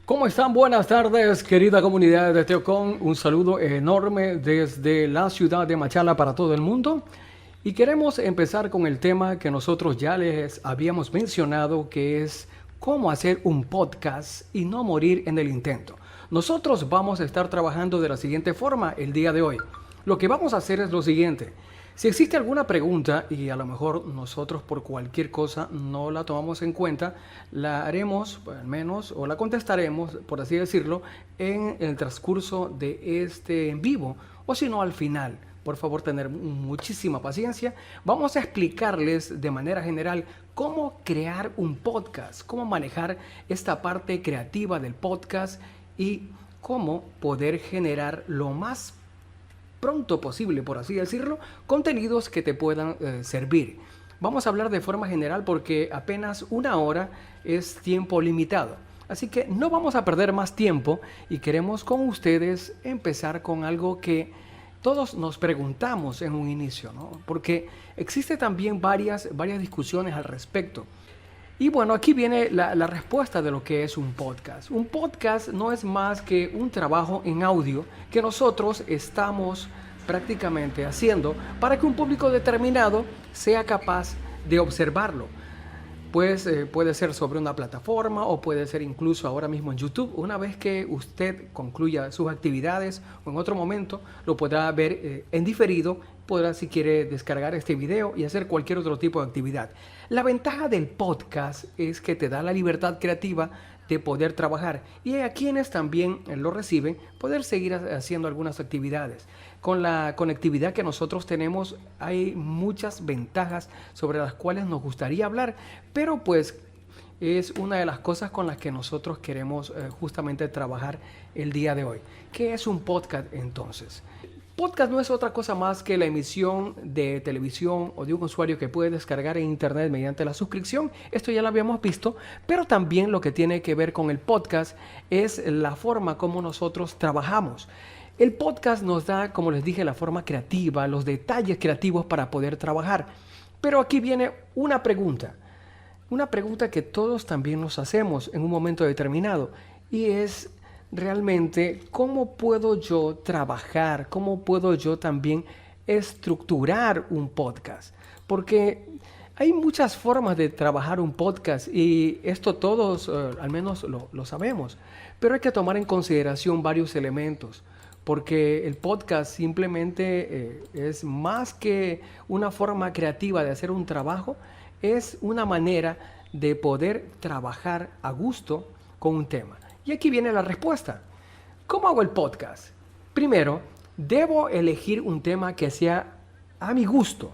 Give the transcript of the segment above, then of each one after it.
¿Cómo están? Buenas tardes, querida comunidad de Teocon. Un saludo enorme desde la ciudad de Machala para todo el mundo. Y queremos empezar con el tema que nosotros ya les habíamos mencionado, que es cómo hacer un podcast y no morir en el intento. Nosotros vamos a estar trabajando de la siguiente forma el día de hoy. Lo que vamos a hacer es lo siguiente. Si existe alguna pregunta y a lo mejor nosotros por cualquier cosa no la tomamos en cuenta, la haremos, al menos, o la contestaremos, por así decirlo, en el transcurso de este en vivo, o si no al final. Por favor, tener muchísima paciencia. Vamos a explicarles de manera general cómo crear un podcast, cómo manejar esta parte creativa del podcast y cómo poder generar lo más pronto posible, por así decirlo, contenidos que te puedan servir. Vamos a hablar de forma general porque apenas una hora es tiempo limitado. Así que no vamos a perder más tiempo y queremos con ustedes empezar con algo que todos nos preguntamos en un inicio, ¿no? Porque existe también varias discusiones al respecto. Y bueno, aquí viene la respuesta de lo que es un podcast. Un podcast no es más que un trabajo en audio que nosotros estamos prácticamente haciendo para que un público determinado sea capaz de observarlo. Pues puede ser sobre una plataforma o puede ser incluso ahora mismo en YouTube. Una vez que usted concluya sus actividades o en otro momento lo podrá ver en diferido, podrá si quiere descargar este video y hacer cualquier otro tipo de actividad. La ventaja del podcast es que te da la libertad creativa de poder trabajar y a quienes también lo reciben poder seguir haciendo algunas actividades. Con la conectividad que nosotros tenemos hay muchas ventajas sobre las cuales nos gustaría hablar, pero pues es una de las cosas con las que nosotros queremos justamente trabajar el día de hoy. ¿Qué es un podcast entonces? Podcast no es otra cosa más que la emisión de televisión o de un usuario que puede descargar en internet mediante la suscripción. Esto ya lo habíamos visto, pero también lo que tiene que ver con el podcast es la forma como nosotros trabajamos. El podcast nos da, como les dije, la forma creativa, los detalles creativos para poder trabajar. Pero aquí viene una pregunta que todos también nos hacemos en un momento determinado, y es realmente cómo puedo yo trabajar, cómo puedo yo también estructurar un podcast. Porque hay muchas formas de trabajar un podcast y esto todos al menos lo sabemos, pero hay que tomar en consideración varios elementos. Porque el podcast simplemente es más que una forma creativa de hacer un trabajo, es una manera de poder trabajar a gusto con un tema. Y aquí viene la respuesta. ¿Cómo hago el podcast? Primero, debo elegir un tema que sea a mi gusto.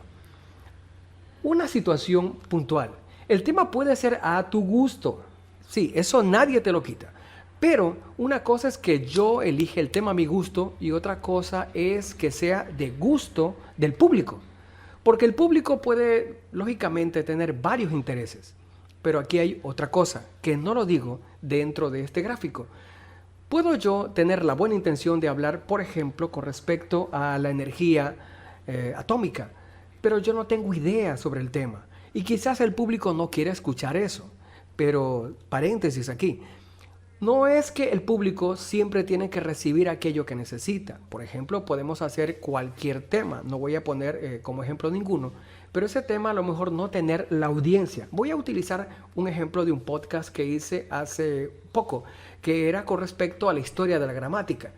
Una situación puntual. El tema puede ser a tu gusto. Sí, eso nadie te lo quita. Pero una cosa es que yo elija el tema a mi gusto y otra cosa es que sea de gusto del público. Porque el público puede, lógicamente, tener varios intereses. Pero aquí hay otra cosa, que no lo digo dentro de este gráfico. Puedo yo tener la buena intención de hablar, por ejemplo, con respecto a la energía atómica, pero yo no tengo idea sobre el tema. Y quizás el público no quiera escuchar eso. Pero, paréntesis aquí, no es que el público siempre tiene que recibir aquello que necesita. Por ejemplo, podemos hacer cualquier tema. No voy a poner como ejemplo ninguno, pero ese tema a lo mejor no tener la audiencia. Voy a utilizar un ejemplo de un podcast que hice hace poco, que era con respecto a la historia de la gramática.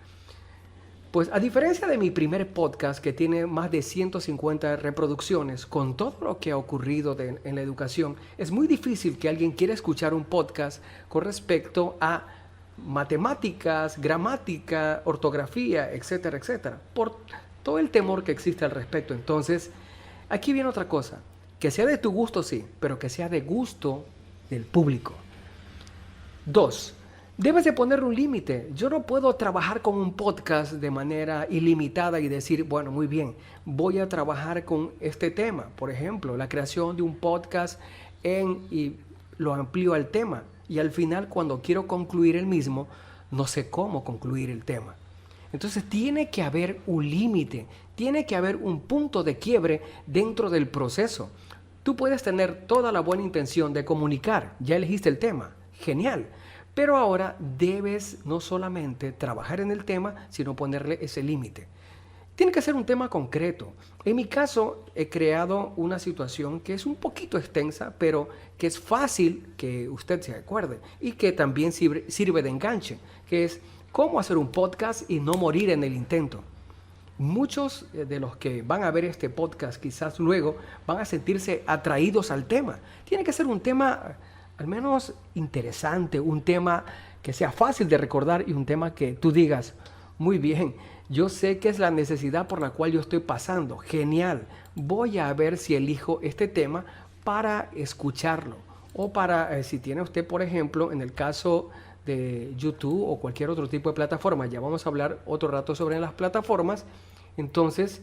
Pues a diferencia de mi primer podcast que tiene más de 150 reproducciones, con todo lo que ha ocurrido en la educación, es muy difícil que alguien quiera escuchar un podcast con respecto a matemáticas, gramática, ortografía, etcétera, etcétera, por todo el temor que existe al respecto. Entonces, aquí viene otra cosa, que sea de tu gusto sí, pero que sea de gusto del público. 2. Debes de poner un límite. Yo no puedo trabajar con un podcast de manera ilimitada y decir, bueno, muy bien, voy a trabajar con este tema. Por ejemplo, la creación de un podcast y lo amplío al tema. Y al final, cuando quiero concluir el mismo, no sé cómo concluir el tema. Entonces tiene que haber un límite, tiene que haber un punto de quiebre dentro del proceso. Tú puedes tener toda la buena intención de comunicar, ya elegiste el tema, genial. Pero ahora debes no solamente trabajar en el tema, sino ponerle ese límite. Tiene que ser un tema concreto. En mi caso, he creado una situación que es un poquito extensa, pero que es fácil que usted se acuerde y que también sirve de enganche, que es cómo hacer un podcast y no morir en el intento. Muchos de los que van a ver este podcast quizás luego van a sentirse atraídos al tema. Tiene que ser un tema al menos interesante, un tema que sea fácil de recordar y un tema que tú digas, muy bien, yo sé que es la necesidad por la cual yo estoy pasando. Genial, voy a ver si elijo este tema para escucharlo. O para, si tiene usted, por ejemplo, en el caso de YouTube o cualquier otro tipo de plataforma, ya vamos a hablar otro rato sobre las plataformas, entonces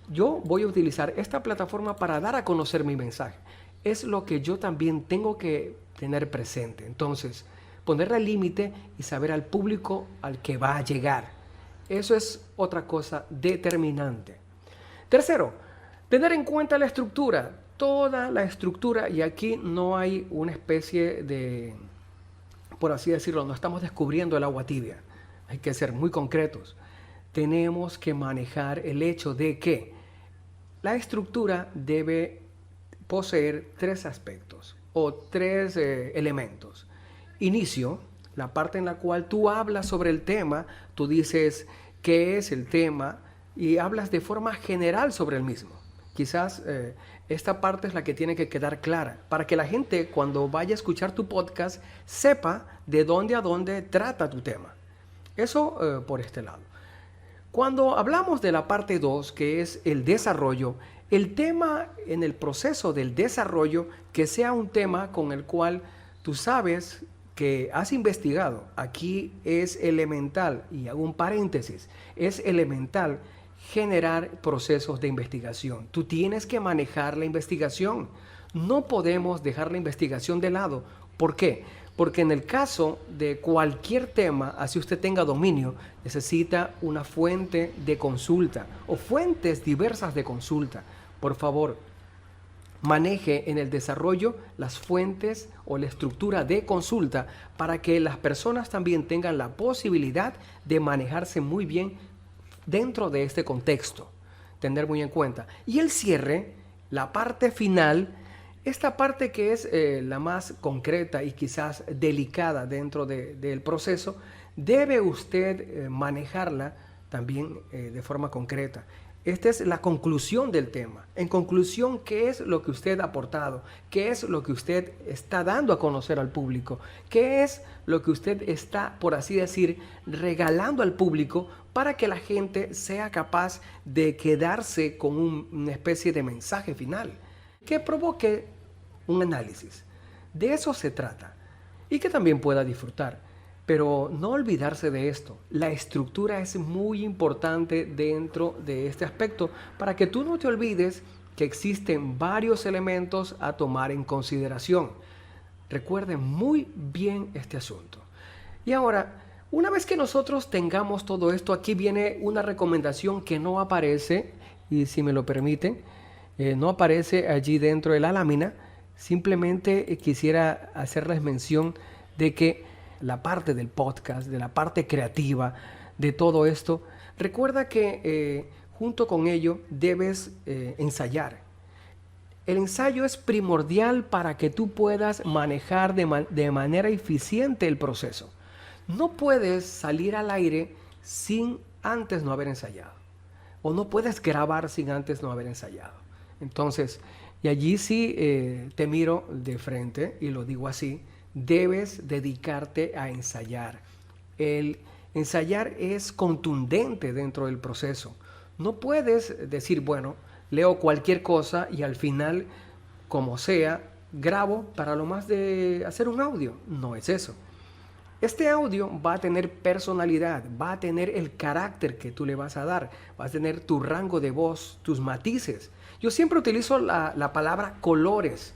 yo voy a utilizar esta plataforma para dar a conocer mi mensaje. Es lo que yo también tengo que tener presente. Entonces, ponerle límite y saber al público al que va a llegar. Eso es otra cosa determinante. Tercero, tener en cuenta la estructura. Toda la estructura, y aquí no hay una especie de, por así decirlo, no estamos descubriendo el agua tibia. Hay que ser muy concretos. Tenemos que manejar el hecho de que la estructura debe poseer tres aspectos o tres elementos. Inicio, la parte en la cual tú hablas sobre el tema, tú dices qué es el tema y hablas de forma general sobre el mismo. Quizás esta parte es la que tiene que quedar clara para que la gente cuando vaya a escuchar tu podcast sepa de dónde a dónde trata tu tema. Eso por este lado. Cuando hablamos de la parte 2, que es el desarrollo, el tema en el proceso del desarrollo, que sea un tema con el cual tú sabes que has investigado. Aquí es elemental, y hago un paréntesis, es elemental generar procesos de investigación. Tú tienes que manejar la investigación. No podemos dejar la investigación de lado. ¿Por qué? Porque en el caso de cualquier tema, así usted tenga dominio, necesita una fuente de consulta o fuentes diversas de consulta. Por favor, maneje en el desarrollo las fuentes o la estructura de consulta para que las personas también tengan la posibilidad de manejarse muy bien dentro de este contexto. Tener muy en cuenta. Y el cierre, la parte final, esta parte que es la más concreta y quizás delicada dentro del proceso, debe usted manejarla también de forma concreta. Esta es la conclusión del tema. En conclusión, ¿qué es lo que usted ha aportado? ¿Qué es lo que usted está dando a conocer al público? ¿Qué es lo que usted está, por así decir, regalando al público para que la gente sea capaz de quedarse con una especie de mensaje final que provoque un análisis? De eso se trata y que también pueda disfrutar. Pero no olvidarse de esto. La estructura es muy importante dentro de este aspecto para que tú no te olvides que existen varios elementos a tomar en consideración. Recuerden muy bien este asunto. Y ahora, una vez que nosotros tengamos todo esto, aquí viene una recomendación que no aparece, y si me lo permiten, no aparece allí dentro de la lámina. Simplemente quisiera hacerles mención de que la parte del podcast, de la parte creativa, de todo esto, recuerda que junto con ello debes ensayar. El ensayo es primordial para que tú puedas manejar de manera eficiente el proceso. No puedes salir al aire sin antes no haber ensayado. O no puedes grabar sin antes no haber ensayado. Entonces, y allí sí te miro de frente y lo digo así, debes dedicarte a ensayar. El ensayar es contundente dentro del proceso. No puedes decir, bueno, leo cualquier cosa y al final, como sea, grabo para lo más de hacer un audio. No es eso. Este audio va a tener personalidad, va a tener el carácter que tú le vas a dar, va a tener tu rango de voz, tus matices. Yo siempre utilizo la palabra colores.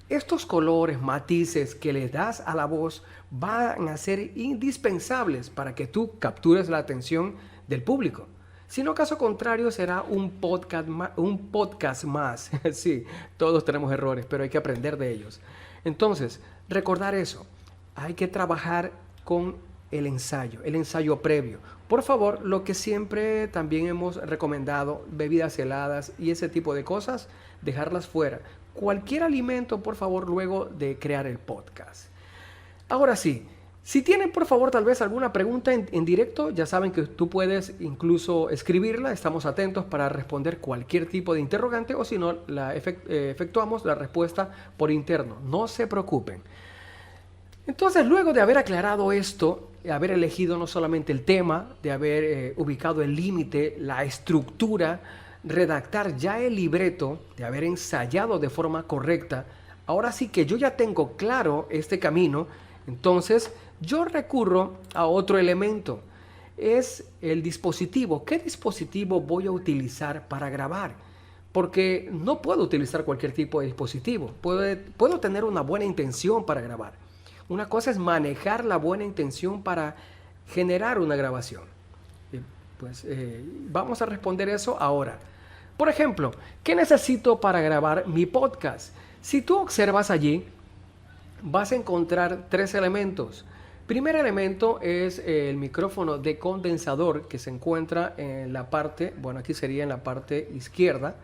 Estos colores, matices que le das a la voz van a ser indispensables para que tú captures la atención del público. Si no, caso contrario, será un podcast más. Sí, todos tenemos errores, pero hay que aprender de ellos. Entonces, recordar eso. hay que trabajar con el ensayo previo. Por favor, lo que siempre también hemos recomendado, bebidas heladas y ese tipo de cosas, dejarlas fuera. Cualquier alimento, por favor, luego de crear el podcast. Ahora sí, si tienen por favor tal vez alguna pregunta en directo, ya saben que tú puedes incluso escribirla, estamos atentos para responder cualquier tipo de interrogante o si no, efectuamos la respuesta por interno, no se preocupen. Entonces, luego de haber aclarado esto, de haber elegido no solamente el tema, de haber ubicado el límite, la estructura, redactar ya el libreto, de haber ensayado de forma correcta, ahora sí que yo ya tengo claro este camino, entonces yo recurro a otro elemento, es el dispositivo. ¿Qué dispositivo voy a utilizar para grabar? Porque no puedo utilizar cualquier tipo de dispositivo, puedo tener una buena intención para grabar. Una cosa es manejar la buena intención para generar una grabación. Vamos a responder eso ahora. Por ejemplo, ¿qué necesito para grabar mi podcast? Si tú observas allí, vas a encontrar 3 elementos. Primer elemento es el micrófono de condensador que se encuentra en la parte, bueno, aquí sería en la parte izquierda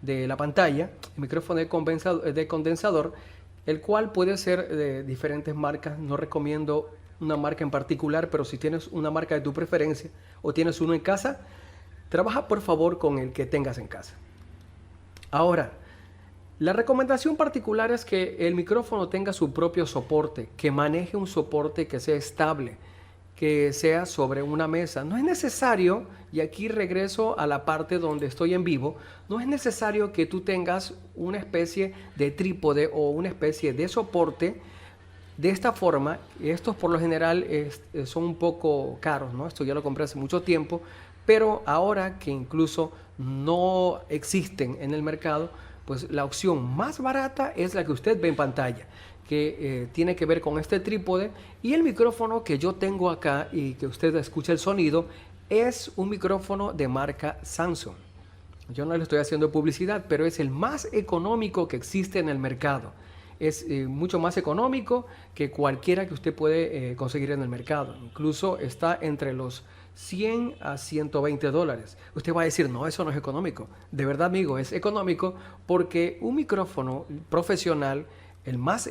de la pantalla, el micrófono de condensador, el cual puede ser de diferentes marcas. No recomiendo una marca en particular, pero si tienes una marca de tu preferencia o tienes uno en casa, trabaja por favor con el que tengas en casa. Ahora, la recomendación particular es que el micrófono tenga su propio soporte, que maneje un soporte que sea estable, que sea sobre una mesa. No es necesario, y aquí regreso a la parte donde estoy en vivo, no es necesario que tú tengas una especie de trípode o una especie de soporte de esta forma. Estos por lo general son un poco caros, ¿no? Esto ya lo compré hace mucho tiempo, pero ahora que incluso no existen en el mercado, pues la opción más barata es la que usted ve en pantalla, que tiene que ver con este trípode, y el micrófono que yo tengo acá y que usted escucha el sonido es un micrófono de marca Samsung. Yo no le estoy haciendo publicidad, pero es el más económico que existe en el mercado. Es mucho más económico que cualquiera que usted puede conseguir en el mercado. Incluso está entre los 100 a 120 dólares. Usted va a decir, no, eso no es económico. De verdad, amigo, es económico porque un micrófono profesional, el más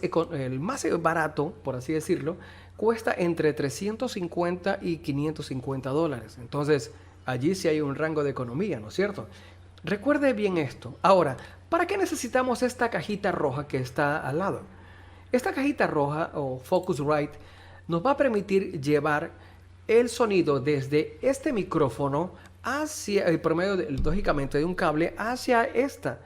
barato, por así decirlo, cuesta entre 350 y 550 dólares. Entonces, allí sí hay un rango de economía, ¿no es cierto? Recuerde bien esto. Ahora, ¿para qué necesitamos esta cajita roja que está al lado? Esta cajita roja o Focusrite nos va a permitir llevar el sonido desde este micrófono hacia el promedio, lógicamente, de un cable hacia esta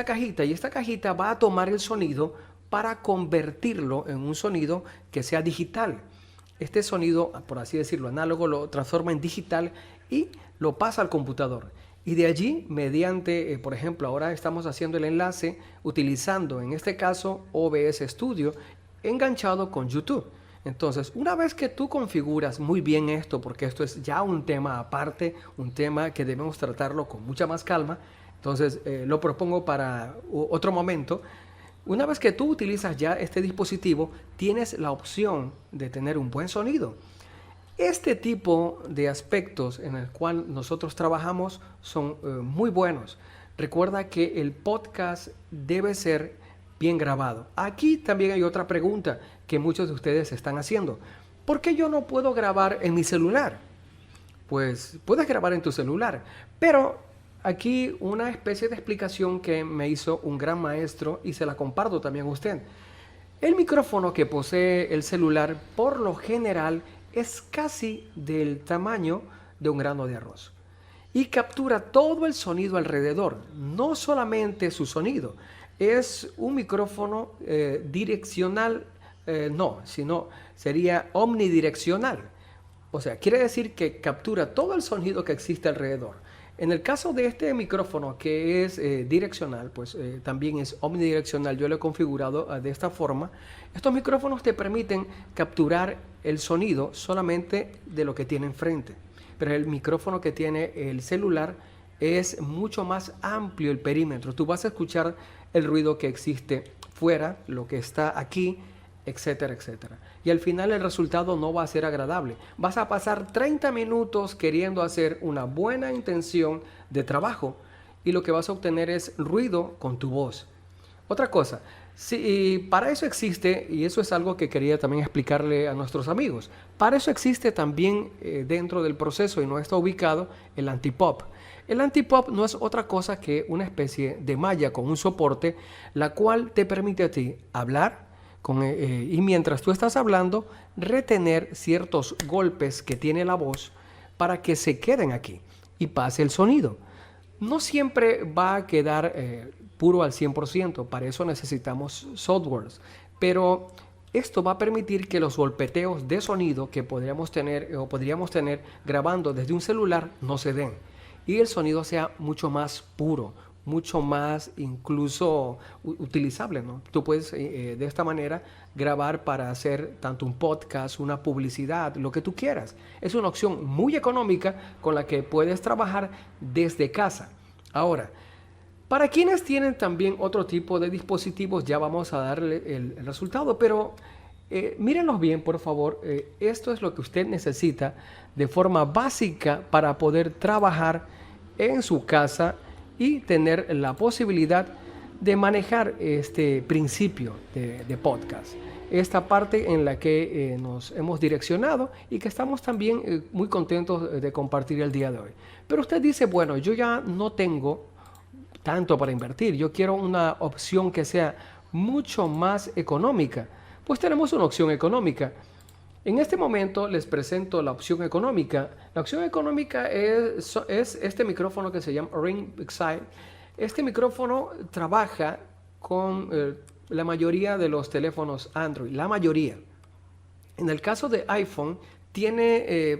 cajita, y esta cajita va a tomar el sonido para convertirlo en un sonido que sea digital. Este sonido, por así decirlo, análogo, lo transforma en digital y lo pasa al computador. Y de allí, mediante, por ejemplo, ahora estamos haciendo el enlace utilizando, en este caso, OBS Studio, enganchado con YouTube. Entonces, una vez que tú configuras muy bien esto, porque esto es ya un tema aparte, un tema que debemos tratarlo con mucha más calma, entonces lo propongo para otro momento. Una vez que tú utilizas ya este dispositivo, tienes la opción de tener un buen sonido. Este tipo de aspectos en el cual nosotros trabajamos son muy buenos. Recuerda que el podcast debe ser bien grabado. Aquí también hay otra pregunta que muchos de ustedes están haciendo. ¿Por qué yo no puedo grabar en mi celular? Pues puedes grabar en tu celular, pero aquí una especie de explicación que me hizo un gran maestro y se la comparto también a usted. El micrófono que posee el celular por lo general es casi del tamaño de un grano de arroz y captura todo el sonido alrededor, no solamente su sonido. Es un micrófono direccional, sino sería omnidireccional. O sea, quiere decir que captura todo el sonido que existe alrededor. En el caso de este micrófono que es direccional, pues también es omnidireccional. Yo lo he configurado de esta forma. Estos micrófonos te permiten capturar el sonido solamente de lo que tiene enfrente. Pero el micrófono que tiene el celular es mucho más amplio el perímetro. Tú vas a escuchar el ruido que existe fuera, lo que está aquí etcétera, etcétera. Y al final el resultado no va a ser agradable. Vas a pasar 30 minutos queriendo hacer una buena intención de trabajo y lo que vas a obtener es ruido con tu voz. Otra cosa, si para eso existe, y eso es algo que quería también explicarle a nuestros amigos, para eso existe también dentro del proceso y no está ubicado el antipop. El antipop no es otra cosa que una especie de malla con un soporte, la cual te permite a ti hablar y mientras tú estás hablando, retener ciertos golpes que tiene la voz para que se queden aquí y pase el sonido. No siempre va a quedar puro al 100%, para eso necesitamos softwares, pero esto va a permitir que los golpeteos de sonido que podríamos tener grabando desde un celular no se den y el sonido sea mucho más puro, mucho más incluso utilizable, ¿no? Tú puedes de esta manera grabar para hacer tanto un podcast, una publicidad, lo que tú quieras. Es una opción muy económica con la que puedes trabajar desde casa. Ahora, para quienes tienen también otro tipo de dispositivos, ya vamos a darle el resultado, pero mírenlos bien, por favor. Esto es lo que usted necesita de forma básica para poder trabajar en su casa y tener la posibilidad de manejar este principio de podcast. Esta parte en la que nos hemos direccionado y que estamos también muy contentos de compartir el día de hoy. Pero usted dice, bueno, yo ya no tengo tanto para invertir, yo quiero una opción que sea mucho más económica. Pues tenemos una opción económica. En este momento les presento la opción económica. La opción económica es este micrófono que se llama Ring Excite. Este micrófono trabaja con la mayoría de los teléfonos Android, la mayoría. En el caso de iPhone,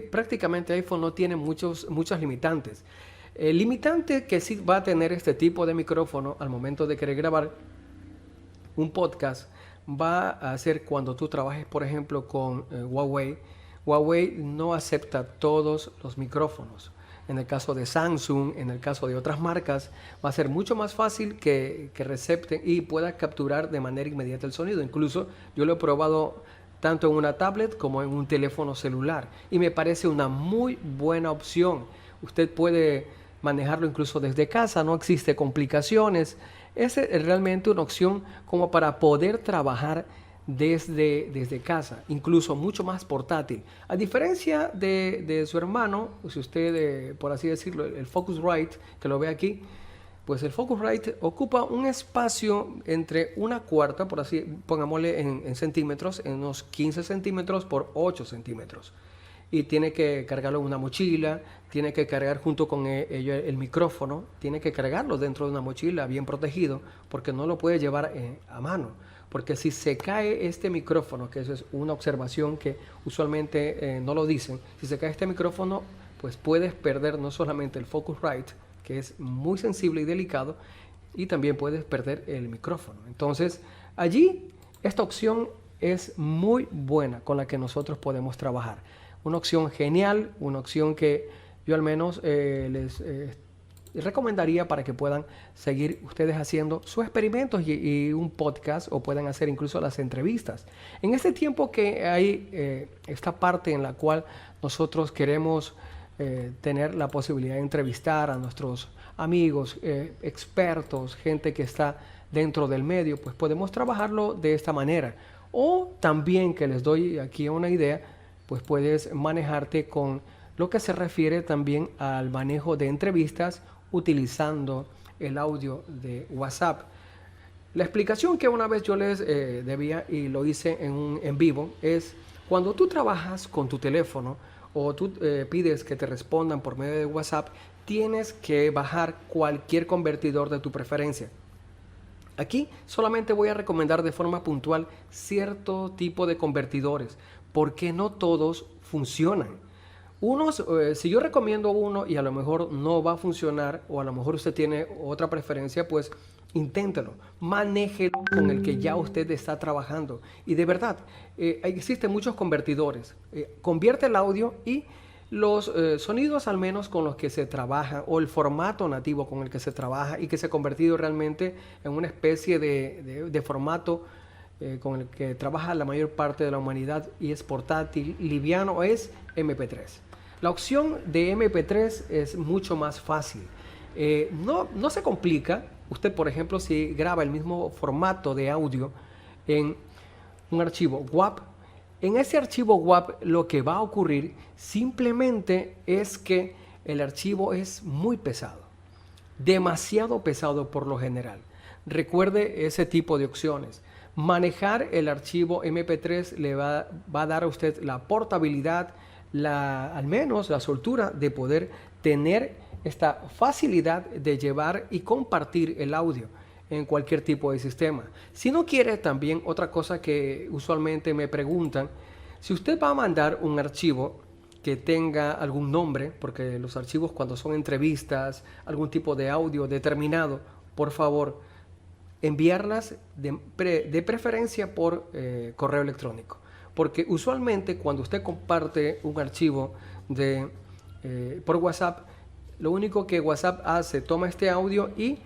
prácticamente iPhone no tiene muchas limitantes. El limitante que sí va a tener este tipo de micrófono al momento de querer grabar un podcast va a ser cuando tú trabajes, por ejemplo, con Huawei. Huawei no acepta todos los micrófonos. En el caso de Samsung, en el caso de otras marcas, va a ser mucho más fácil que recepten y pueda capturar de manera inmediata el sonido. Incluso yo lo he probado tanto en una tablet como en un teléfono celular y me parece una muy buena opción. Usted puede manejarlo incluso desde casa, no existe complicaciones. Es realmente una opción como para poder trabajar desde casa, incluso mucho más portátil. A diferencia de su hermano, si usted, por así decirlo, el Focusrite, que lo ve aquí, pues el Focusrite ocupa un espacio entre una cuarta, por así, pongámosle en centímetros, en unos 15 centímetros por 8 centímetros. Y tiene que cargarlo en una mochila, tiene que cargar junto con ello el micrófono, tiene que cargarlo dentro de una mochila bien protegido, porque no lo puede llevar a mano. Porque si se cae este micrófono, que eso es una observación que usualmente no lo dicen, si se cae este micrófono, pues puedes perder no solamente el Focusrite, que es muy sensible y delicado, y también puedes perder el micrófono. Entonces, allí esta opción es muy buena con la que nosotros podemos trabajar. Una opción genial, una opción que yo al menos les recomendaría para que puedan seguir ustedes haciendo sus experimentos y un podcast o puedan hacer incluso las entrevistas. En este tiempo que hay esta parte en la cual nosotros queremos tener la posibilidad de entrevistar a nuestros amigos, expertos, gente que está dentro del medio, pues podemos trabajarlo de esta manera. O también, que les doy aquí una idea, pues puedes manejarte con lo que se refiere también al manejo de entrevistas utilizando el audio de WhatsApp. La explicación que una vez yo les debía y lo hice en vivo es cuando tú trabajas con tu teléfono o tú pides que te respondan por medio de WhatsApp, tienes que bajar cualquier convertidor de tu preferencia. Aquí solamente voy a recomendar de forma puntual cierto tipo de convertidores, porque no todos funcionan. Si yo recomiendo uno y a lo mejor no va a funcionar, o a lo mejor usted tiene otra preferencia, pues inténtelo, manéjelo con el que ya usted está trabajando. Y de verdad, existen muchos convertidores. Convierte el audio y los sonidos al menos con los que se trabaja, o el formato nativo con el que se trabaja y que se ha convertido realmente en una especie de formato con el que trabaja la mayor parte de la humanidad y es portátil, liviano, es MP3. La opción de MP3 es mucho más fácil. No se complica. Usted, por ejemplo, si graba el mismo formato de audio en un archivo WAP, en ese archivo WAP lo que va a ocurrir simplemente es que el archivo es muy pesado, demasiado pesado por lo general. Recuerde ese tipo de opciones. Manejar el archivo MP3 le va a dar a usted la portabilidad, al menos la soltura de poder tener esta facilidad de llevar y compartir el audio en cualquier tipo de sistema. Si no quiere, también otra cosa que usualmente me preguntan, si usted va a mandar un archivo que tenga algún nombre, porque los archivos cuando son entrevistas, algún tipo de audio determinado, por favor, enviarlas de preferencia por correo electrónico. Porque usualmente cuando usted comparte un archivo por WhatsApp, lo único que WhatsApp hace, toma este audio y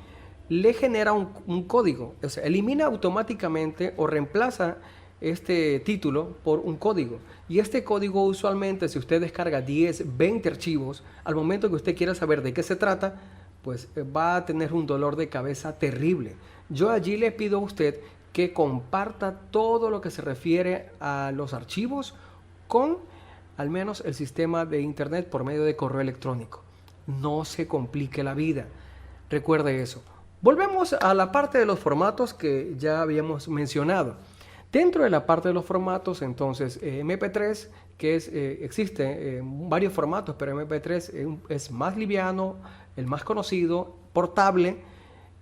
le genera un código. O sea, elimina automáticamente o reemplaza este título por un código. Y este código usualmente, si usted descarga 10, 20 archivos, al momento que usted quiera saber de qué se trata, pues va a tener un dolor de cabeza terrible. Yo allí le pido a usted que comparta todo lo que se refiere a los archivos con al menos el sistema de internet por medio de correo electrónico. No se complique la vida. Recuerde eso. Volvemos a la parte de los formatos que ya habíamos mencionado. Dentro de la parte de los formatos, entonces, MP3, que existe varios formatos, pero MP3 es más liviano, el más conocido, portable.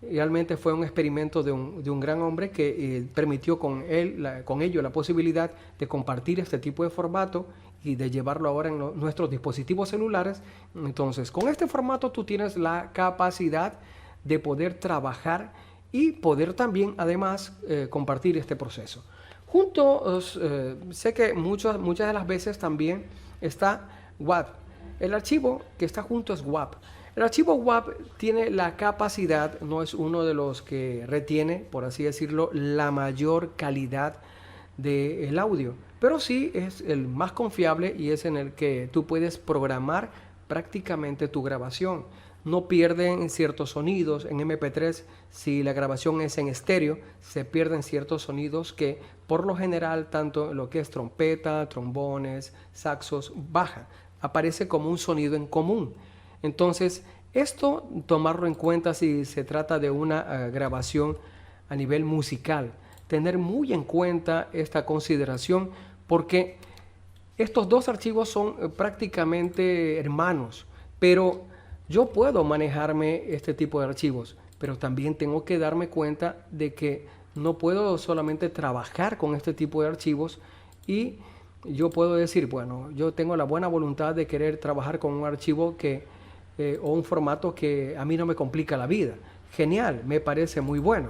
Realmente fue un experimento de un gran hombre que permitió con ello la posibilidad de compartir este tipo de formato y de llevarlo ahora en nuestros dispositivos celulares. Entonces, con este formato tú tienes la capacidad de poder trabajar y poder también, además, compartir este proceso. Juntos, sé que muchas de las veces también está WAV. El archivo que está junto es WAV. El archivo WAV tiene la capacidad, no es uno de los que retiene, por así decirlo, la mayor calidad del audio, pero sí es el más confiable y es en el que tú puedes programar prácticamente tu grabación. No pierden ciertos sonidos. En MP3, si la grabación es en estéreo, se pierden ciertos sonidos que por lo general, tanto lo que es trompeta, trombones, saxos, baja, aparece como un sonido en común. Entonces, esto tomarlo en cuenta si se trata de una grabación a nivel musical. Tener muy en cuenta esta consideración porque estos dos archivos son prácticamente hermanos, pero yo puedo manejarme este tipo de archivos, pero también tengo que darme cuenta de que no puedo solamente trabajar con este tipo de archivos y yo puedo decir, bueno, yo tengo la buena voluntad de querer trabajar con un archivo o un formato que a mí no me complica la vida. Genial, me parece muy bueno.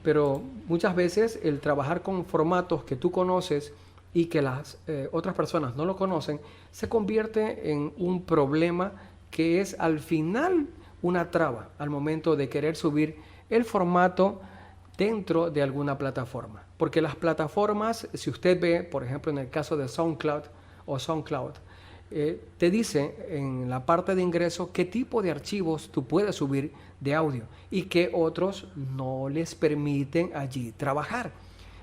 Pero muchas veces el trabajar con formatos que tú conoces y que las otras personas no lo conocen, se convierte en un problema que es al final una traba al momento de querer subir el formato dentro de alguna plataforma. Porque las plataformas, si usted ve, por ejemplo, en el caso de SoundCloud, te dice en la parte de ingreso qué tipo de archivos tú puedes subir de audio y que otros no les permiten allí trabajar.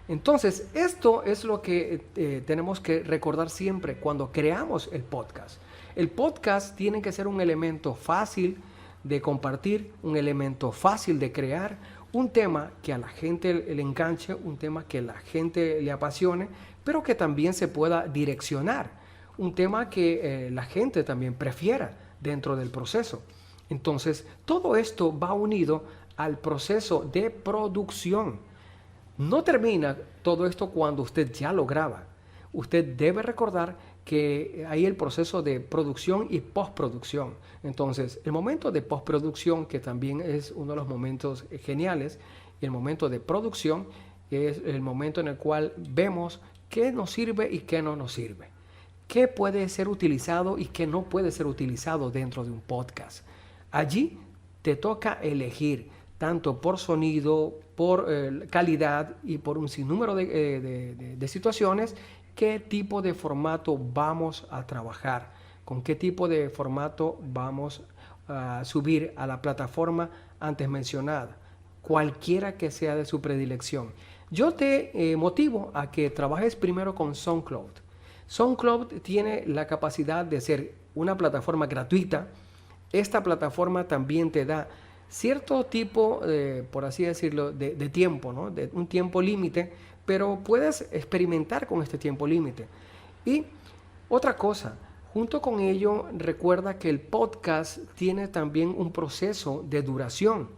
Entonces, esto es lo que tenemos que recordar siempre cuando creamos el podcast. El podcast tiene que ser un elemento fácil de compartir, un elemento fácil de crear, un tema que a la gente le enganche, un tema que a la gente le apasione, pero que también se pueda direccionar, un tema que la gente también prefiera dentro del proceso. Entonces, todo esto va unido al proceso de producción. No termina todo esto cuando usted ya lo graba. Usted debe recordar que hay el proceso de producción y postproducción. Entonces, el momento de postproducción, que también es uno de los momentos geniales, y el momento de producción es el momento en el cual vemos qué nos sirve y qué no nos sirve. Qué puede ser utilizado y qué no puede ser utilizado dentro de un podcast. Allí te toca elegir, tanto por sonido, por calidad y por un sinnúmero de situaciones, qué tipo de formato vamos a trabajar, con qué tipo de formato vamos a subir a la plataforma antes mencionada, cualquiera que sea de su predilección. Yo te motivo a que trabajes primero con SoundCloud. SoundCloud tiene la capacidad de ser una plataforma gratuita. Esta plataforma también te da cierto tipo, por así decirlo, de tiempo, ¿no? De un tiempo límite, pero puedes experimentar con este tiempo límite. Y otra cosa, junto con ello, recuerda que el podcast tiene también un proceso de duración.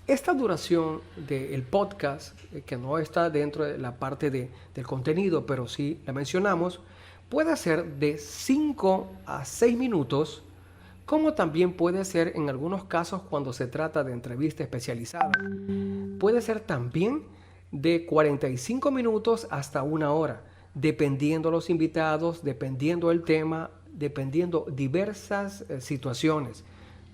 Esta duración del podcast, que no está dentro de la parte del contenido, pero sí la mencionamos, puede ser de 5 a 6 minutos, como también puede ser en algunos casos cuando se trata de entrevista especializada. Puede ser también de 45 minutos hasta 1 hora, dependiendo los invitados, dependiendo el tema, dependiendo diversas situaciones.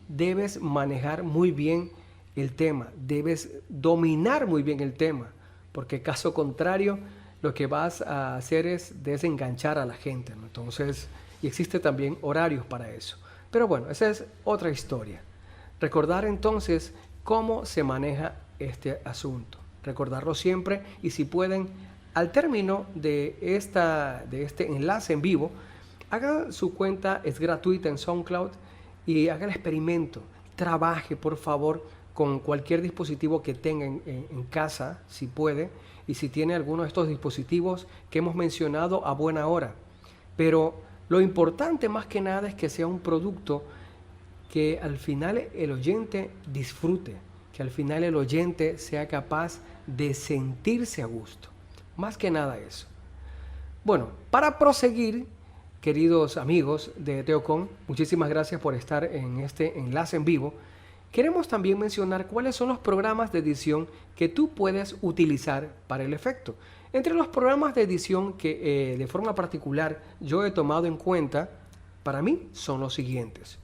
Debes manejar muy bien el tema, debes dominar muy bien el tema, porque caso contrario, lo que vas a hacer es desenganchar a la gente, ¿no? Entonces, y existe también horarios para eso. Pero bueno, esa es otra historia. Recordar entonces cómo se maneja este asunto. Recordarlo siempre y si pueden, al término de este enlace en vivo, hagan su cuenta, es gratuita en SoundCloud y haga el experimento. Trabaje, por favor, con cualquier dispositivo que tenga en casa, si puede, y si tiene alguno de estos dispositivos que hemos mencionado, a buena hora. Pero lo importante más que nada es que sea un producto que al final el oyente disfrute, que al final el oyente sea capaz de sentirse a gusto. Más que nada eso. Bueno, para proseguir, queridos amigos de Teocon, muchísimas gracias por estar en este enlace en vivo. Queremos también mencionar cuáles son los programas de edición que tú puedes utilizar para el efecto. Entre los programas de edición que de forma particular yo he tomado en cuenta, para mí son los siguientes.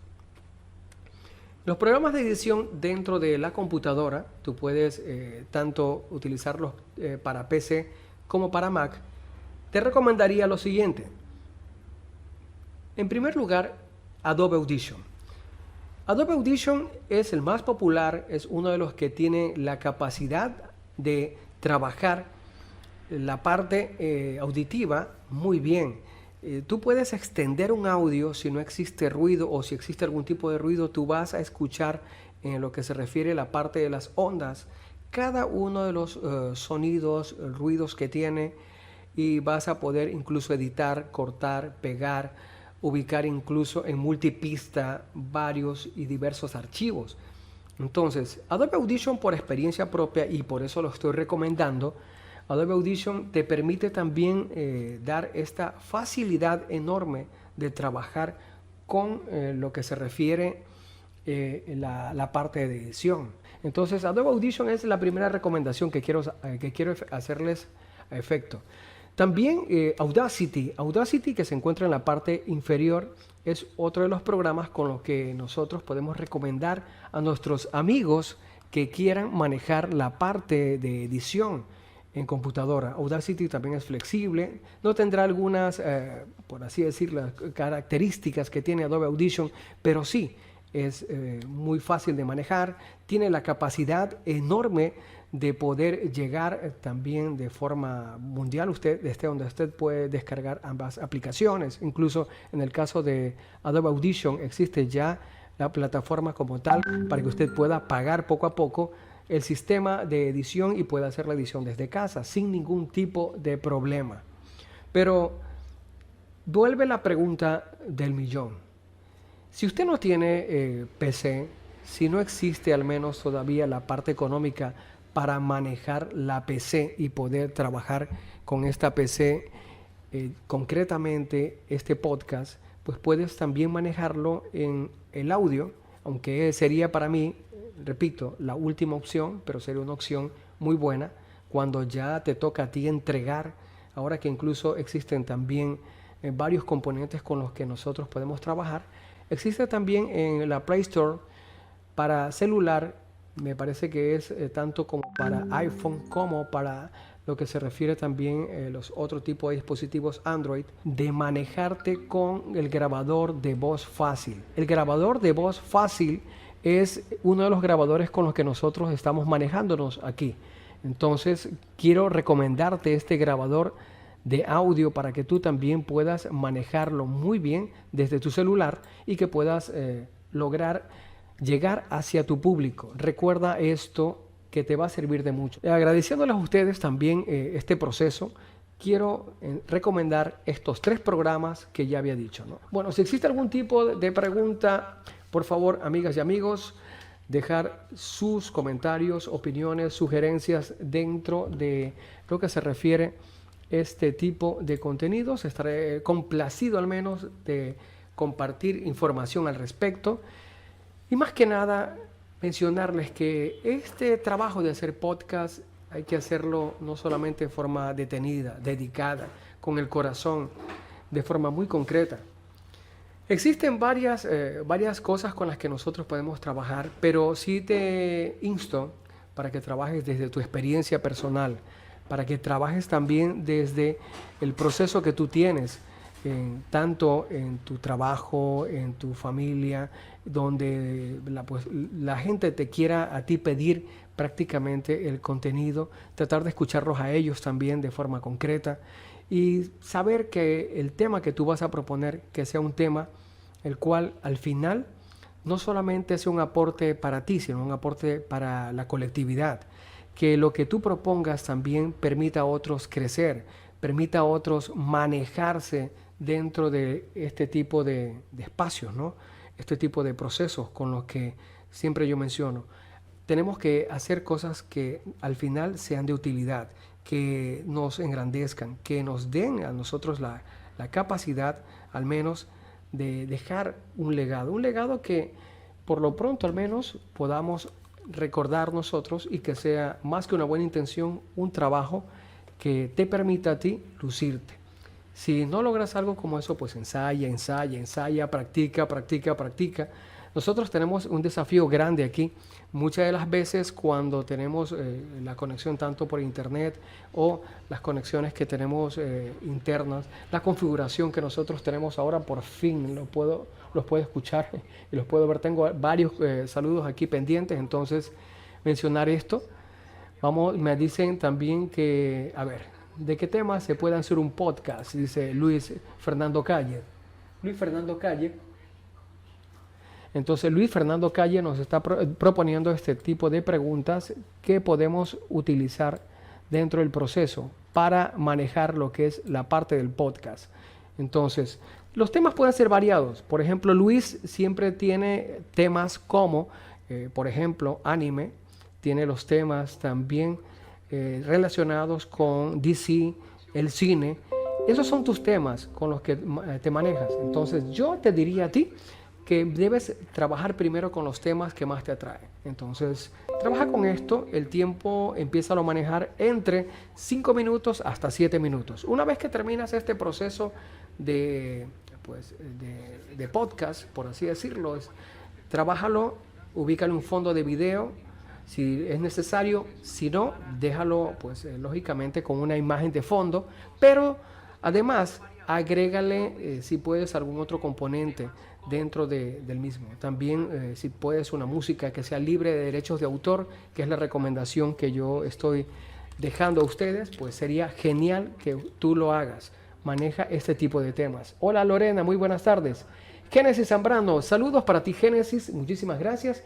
Los programas de edición dentro de la computadora, tú puedes tanto utilizarlos para PC como para Mac. Te recomendaría lo siguiente. En primer lugar, Adobe Audition. Adobe Audition es el más popular, es uno de los que tiene la capacidad de trabajar la parte auditiva muy bien. Tú puedes extender un audio si no existe ruido o si existe algún tipo de ruido, tú vas a escuchar en lo que se refiere a la parte de las ondas, cada uno de los sonidos, ruidos que tiene y vas a poder incluso editar, cortar, pegar, ubicar incluso en multipista varios y diversos archivos. Entonces, Adobe Audition por experiencia propia y por eso lo estoy recomendando, Adobe Audition te permite también dar esta facilidad enorme de trabajar con lo que se refiere la parte de edición. Entonces, Adobe Audition es la primera recomendación que quiero hacerles a efecto. También Audacity, que se encuentra en la parte inferior, es otro de los programas con los que nosotros podemos recomendar a nuestros amigos que quieran manejar la parte de edición en computadora. Audacity también es flexible, no tendrá algunas, por así decirlo, características que tiene Adobe Audition, pero sí es muy fácil de manejar, tiene la capacidad enorme de poder llegar también de forma mundial. Usted, desde donde usted puede descargar ambas aplicaciones. Incluso en el caso de Adobe Audition existe ya la plataforma como tal para que usted pueda pagar poco a poco el sistema de edición y pueda hacer la edición desde casa sin ningún tipo de problema. Pero vuelve la pregunta del millón. Si usted no tiene PC, si no existe al menos todavía la parte económica para manejar la PC y poder trabajar con esta PC, concretamente este podcast, pues puedes también manejarlo en el audio, aunque sería para mí, repito, la última opción, pero sería una opción muy buena cuando ya te toca a ti entregar, ahora que incluso existen también varios componentes con los que nosotros podemos trabajar. Existe también en la Play Store para celular Me parece que es tanto como para iPhone como para lo que se refiere también los otros tipos de dispositivos Android, de manejarte con el grabador de voz fácil. El grabador de voz fácil es uno de los grabadores con los que nosotros estamos manejándonos aquí. Entonces, quiero recomendarte este grabador de audio para que tú también puedas manejarlo muy bien desde tu celular y que puedas lograr llegar hacia tu público. Recuerda esto, que te va a servir de mucho. Agradeciéndoles a ustedes también este proceso, quiero recomendar estos 3 programas que ya había dicho, ¿no? Bueno, si existe algún tipo de pregunta, por favor, amigas y amigos, dejar sus comentarios, opiniones, sugerencias dentro de lo que se refiere a este tipo de contenidos. Estaré complacido al menos de compartir información al respecto. Y más que nada, mencionarles que este trabajo de hacer podcast hay que hacerlo no solamente de forma detenida, dedicada, con el corazón, de forma muy concreta. Existen varias cosas con las que nosotros podemos trabajar, pero sí te insto para que trabajes desde tu experiencia personal, para que trabajes también desde el proceso que tú tienes, tanto en tu trabajo, en tu familia, donde la gente te quiera a ti pedir prácticamente el contenido, tratar de escucharlos a ellos también de forma concreta y saber que el tema que tú vas a proponer, que sea un tema el cual al final no solamente sea un aporte para ti, sino un aporte para la colectividad, que lo que tú propongas también permita a otros crecer, permita a otros manejarse dentro de este tipo de espacios, ¿no? Este tipo de procesos con los que siempre yo menciono. Tenemos que hacer cosas que al final sean de utilidad, que nos engrandezcan, que nos den a nosotros la capacidad, al menos, de dejar un legado que por lo pronto al menos podamos recordar nosotros y que sea más que una buena intención, un trabajo que te permita a ti lucirte. Si no logras algo como eso, pues ensaya, practica. Nosotros tenemos un desafío grande aquí. Muchas de las veces cuando tenemos la conexión tanto por internet o las conexiones que tenemos internas, la configuración que nosotros tenemos ahora, por fin los puedo escuchar y los puedo ver. Tengo varios saludos aquí pendientes, entonces mencionar esto. Me dicen también que, a ver, ¿de qué tema se puede hacer un podcast? Dice Luis Fernando Calle. Entonces Luis Fernando Calle nos está proponiendo este tipo de preguntas que podemos utilizar dentro del proceso para manejar lo que es la parte del podcast. Entonces, los temas pueden ser variados. Por ejemplo, Luis siempre tiene temas como, por ejemplo, anime. Tiene los temas también relacionados con DC, el cine. Esos son tus temas con los que te manejas. Entonces, yo te diría a ti que debes trabajar primero con los temas que más te atraen. Entonces, trabaja con esto. El tiempo empieza a manejar entre 5 minutos hasta 7 minutos. Una vez que terminas este proceso de podcast, por así decirlo, trabájalo, ubícalo en un fondo de video, si es necesario. Si no, déjalo, lógicamente, con una imagen de fondo, pero además, agrégale, si puedes, algún otro componente dentro del mismo. También, si puedes, una música que sea libre de derechos de autor, que es la recomendación que yo estoy dejando a ustedes, pues sería genial que tú lo hagas. Maneja este tipo de temas. Hola Lorena, muy buenas tardes. Génesis Zambrano, saludos para ti Génesis, muchísimas gracias.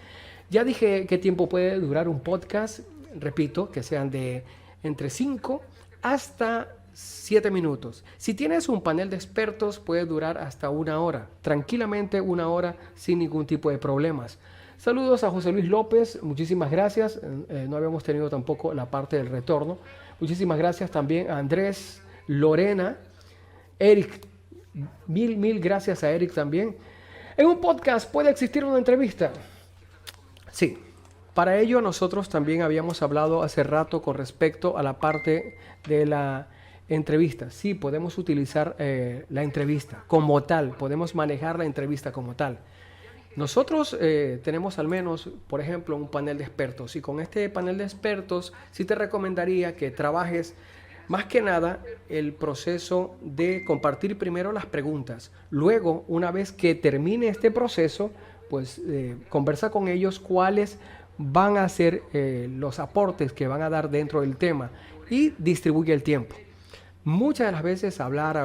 Ya dije qué tiempo puede durar un podcast, repito, que sean de entre 5 hasta 7 minutos. Si tienes un panel de expertos, puede durar hasta 1 hora, tranquilamente 1 hora sin ningún tipo de problemas. Saludos a José Luis López, muchísimas gracias. No habíamos tenido tampoco la parte del retorno. Muchísimas gracias también a Andrés, Lorena, Eric. Mil gracias a Eric también. ¿En un podcast puede existir una entrevista? Sí. Para ello nosotros también habíamos hablado hace rato con respecto a la parte de la entrevista. Sí, podemos utilizar la entrevista como tal, podemos manejar la entrevista como tal. Nosotros tenemos al menos, por ejemplo, un panel de expertos y con este panel de expertos sí te recomendaría que trabajes más que nada el proceso de compartir primero las preguntas. Luego, una vez que termine este proceso, pues conversa con ellos cuáles van a ser los aportes que van a dar dentro del tema y distribuye el tiempo. Muchas de las veces hablar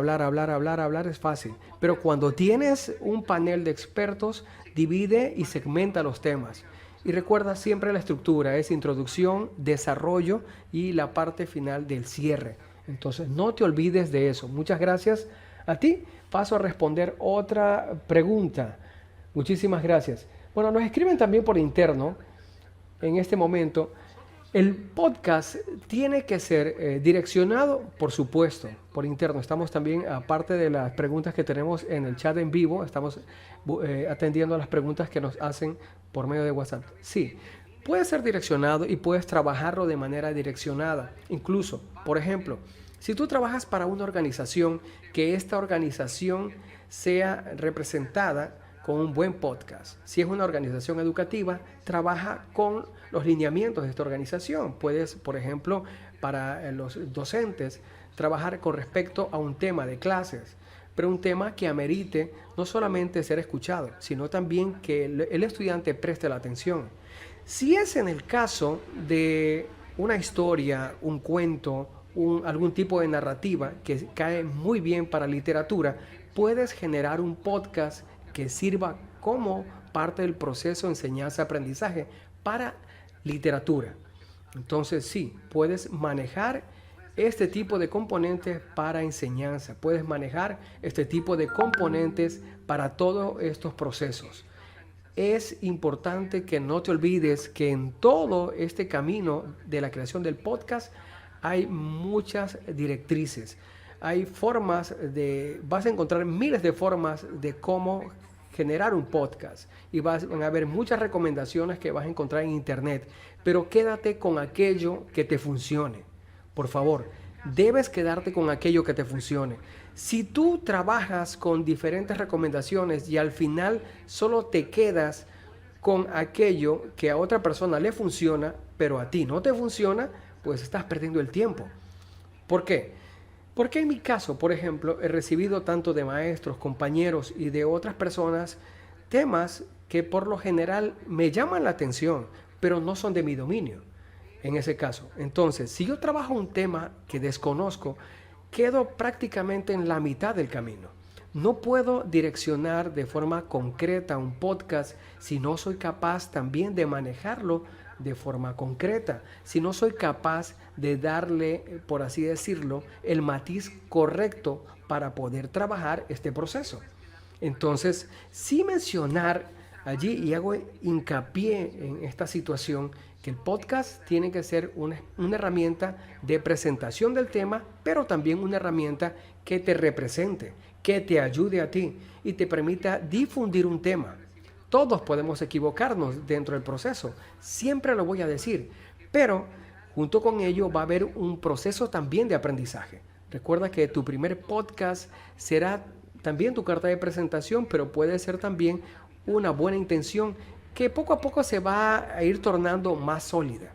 es fácil, pero cuando tienes un panel de expertos, divide y segmenta los temas. Y recuerda siempre la estructura, es introducción, desarrollo y la parte final del cierre. Entonces no te olvides de eso. Muchas gracias a ti. Paso a responder otra pregunta. Muchísimas gracias. Bueno, nos escriben también por interno en este momento. El podcast tiene que ser direccionado, por supuesto, por interno. Estamos también, aparte de las preguntas que tenemos en el chat en vivo, estamos atendiendo a las preguntas que nos hacen por medio de WhatsApp. Sí, puede ser direccionado y puedes trabajarlo de manera direccionada. Incluso, por ejemplo, si tú trabajas para una organización, que esta organización sea representada con un buen podcast. Si es una organización educativa, trabaja con los lineamientos de esta organización. Puedes, por ejemplo, para los docentes, trabajar con respecto a un tema de clases, pero un tema que amerite no solamente ser escuchado, sino también que el estudiante preste la atención. Si es en el caso de una historia, un cuento, algún tipo de narrativa que cae muy bien para literatura, puedes generar un podcast que sirva como parte del proceso de enseñanza-aprendizaje para literatura. Entonces sí, puedes manejar este tipo de componentes para enseñanza, puedes manejar este tipo de componentes para todos estos procesos. Es importante que no te olvides que en todo este camino de la creación del podcast hay muchas directrices. Hay vas a encontrar miles de formas de cómo generar un podcast y van a haber muchas recomendaciones que vas a encontrar en internet, pero quédate con aquello que te funcione. Por favor, debes quedarte con aquello que te funcione. Si tú trabajas con diferentes recomendaciones y al final solo te quedas con aquello que a otra persona le funciona, pero a ti no te funciona, pues estás perdiendo el tiempo. ¿Por qué? Porque en mi caso, por ejemplo, he recibido tanto de maestros, compañeros y de otras personas temas que por lo general me llaman la atención, pero no son de mi dominio en ese caso. Entonces, si yo trabajo un tema que desconozco, quedo prácticamente en la mitad del camino. No puedo direccionar de forma concreta un podcast si no soy capaz también de manejarlo de forma concreta, si no soy capaz de darle, por así decirlo, el matiz correcto para poder trabajar este proceso. Entonces, sí mencionar allí, y hago hincapié en esta situación, que el podcast tiene que ser una herramienta de presentación del tema, pero también una herramienta que te represente, que te ayude a ti y te permita difundir un tema. Todos podemos equivocarnos dentro del proceso, siempre lo voy a decir, pero junto con ello va a haber un proceso también de aprendizaje. Recuerda que tu primer podcast será también tu carta de presentación, pero puede ser también una buena intención que poco a poco se va a ir tornando más sólida.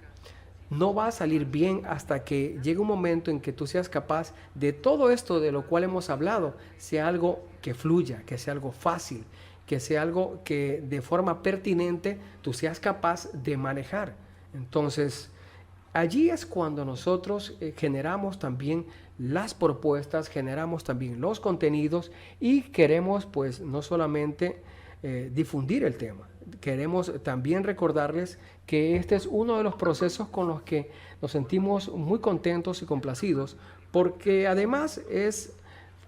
No va a salir bien hasta que llegue un momento en que tú seas capaz de todo esto de lo cual hemos hablado, sea algo que fluya, que sea algo fácil, que sea algo que de forma pertinente tú seas capaz de manejar. Entonces, allí es cuando nosotros generamos también las propuestas, generamos también los contenidos y queremos pues no solamente difundir el tema. Queremos también recordarles que este es uno de los procesos con los que nos sentimos muy contentos y complacidos, porque además es